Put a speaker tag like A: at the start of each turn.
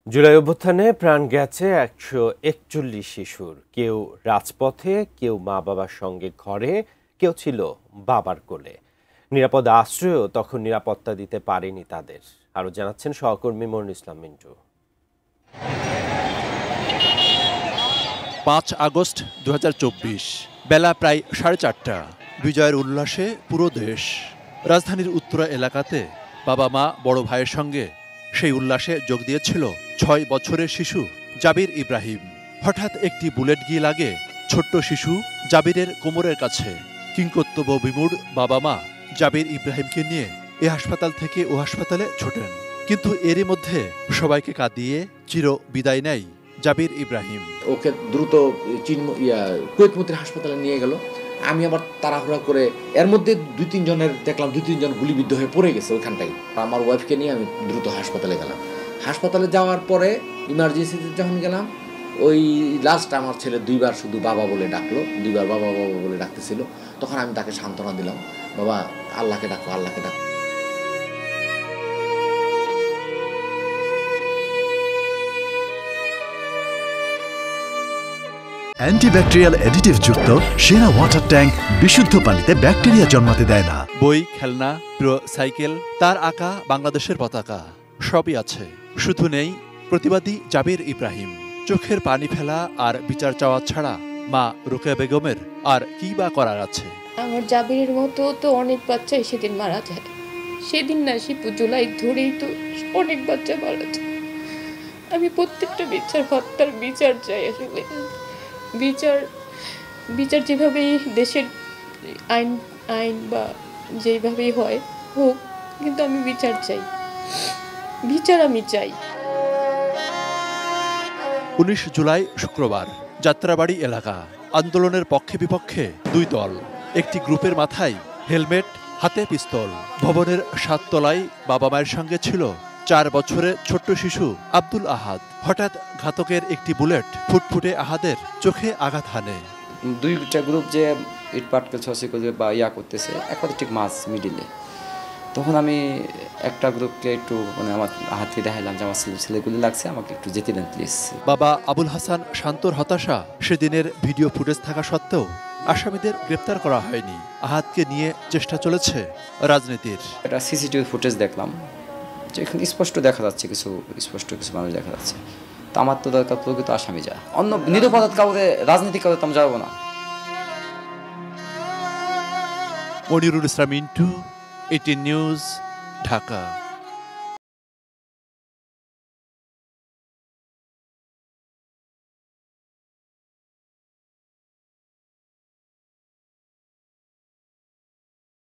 A: জুলাই অভ্যুত্থানে প্রাণ গেছে ১৪১ শিশুর। কেউ রাজপথে, কেউ মা বাবার সঙ্গে ঘরে, কেউ ছিল বাবার কোলে। নিরাপদ আশ্রয়ও তখন নিরাপত্তা দিতে পারেনি তাদের। আরও জানাচ্ছেন সহকর্মী মনিরুল ইসলাম মিন্টু।
B: ৫ আগস্ট ২০২৪ বেলা প্রায় ৪:৩০। বিজয়ের উল্লাসে পুরো দেশ। রাজধানীর উত্তরা এলাকাতে বাবা মা বড় ভাইয়ের সঙ্গে সেই উল্লাসে যোগ দিয়েছিল ৬ বছরের শিশু জাবির ইব্রাহিম। হঠাৎ একটি বুলেট গিয়ে লাগে ছোট্ট শিশু জাবিরের কোমরের কাছে। কিংকর্তব্য বিমূঢ় বাবা মা জাবির ইব্রাহিমকে নিয়ে এ হাসপাতাল থেকে ও হাসপাতালে ছোটেন। কিন্তু এরই মধ্যে সবাইকে কাঁদিয়ে চির বিদায় নেয় জাবির ইব্রাহিম।
C: ওকে দ্রুত কুয়েত মন্ত্রী হাসপাতালে নিয়ে গেল। আমি আবার তাড়াহুড়া করে এর মধ্যে দেখলাম 2-3 জন গুলিবিদ্ধ হয়ে পড়ে গেছে ওইখানটাই। আমার ওয়াইফকে নিয়ে আমি দ্রুত হাসপাতালে গেলাম। হাসপাতালে যাওয়ার পরে ইমার্জেন্সিতে যখন গেলাম, ওই লাস্ট আমার ছেলে 2বার শুধু বাবা বলে ডাকলো, 2বার বাবা বাবা বলে ডাকতেছিল। তখন আমি তাকে সান্ত্বনা দিলাম, বাবা আল্লাহকে ডাকো, আল্লাহকে ডাকো।
D: অ্যান্টিব্যাকটেরিয়াল অ্যাডিটিভ যুক্ত সেরা ওয়াটার ট্যাঙ্ক বিশুদ্ধ পানিতে ব্যাকটেরিয়া জন্মাতে দেয় না।
B: বই, খেলনা, প্রিয় সাইকেল, তার আঁকা বাংলাদেশের পতাকা সবই আছে, শুধু নেই প্রতিবাদী জাবির ইব্রাহিম। চোখের পানি ফেলা আর বিচার চাওয়া ছাড়া মা রোকেয়া বেগমের আর কি বা করার আছে?
E: আমার জাবিরের মতো তো অনেক বাচ্চাই সেদিন মারা যায়। সেদিন না, 7 জুলাই ধরেই তো অনেক বাচ্চা মারা যায়। আমি প্রত্যেকটা হত্যার বিচার চাই। আসলে বিচার যেভাবেই দেশের আইন বা যেভাবেই হয় হোক, কিন্তু আমি বিচার চাই। আমি চাই।
B: 19 জুলাই শুক্রবার যাত্রাবাড়ি এলাকা। আন্দোলনের পক্ষে বিপক্ষে 2 দল। একটি গ্রুপের মাথায় হেলমেট, হাতে পিস্তল। ভবনের 7 তলায় বাবা মায়ের সঙ্গে ছিল 4 বছরের ছোট্ট শিশু আব্দুল আহাদ। হঠাৎ ঘাতকের একটি বুলেট ফুটফুটে আহাদের চোখে আঘাত হানে।
F: 2টা গ্রুপ যে ইট পাটকেল ছসি করে বা করতেছে, একবার ঠিক মাছ মিডিলে। তখন আমি একটা গ্রুপকে একটু আমার হাতকে দেখাইলাম যে আমার ছেলেগুলি লাগছে, আমাকে একটু যেতে দেন প্লিজ।
B: বাবা আবুল হাসান শান্তর হতাশা, সেদিনের ভিডিও ফুটেজ থাকা সত্ত্বেও আসামিদের গ্রেপ্তার করা হয়নি। আহাদকে নিয়ে চেষ্টা চলেছে রাজনীতির।
F: এটা সিসিটিভি ফুটেজ দেখলাম, যে এখানে স্পষ্ট দেখা যাচ্ছে কিছু মানুষ দেখা যাচ্ছে। তো আমার তো দরকার প্রকৃত আসামি যা, অন্য নিরপরাধ কাউকে রাজনীতি কাউকে তো আমি যাবো না।
B: মনিরুল ইসলাম মিন্টু, 18 নিউজ, ঢাকা।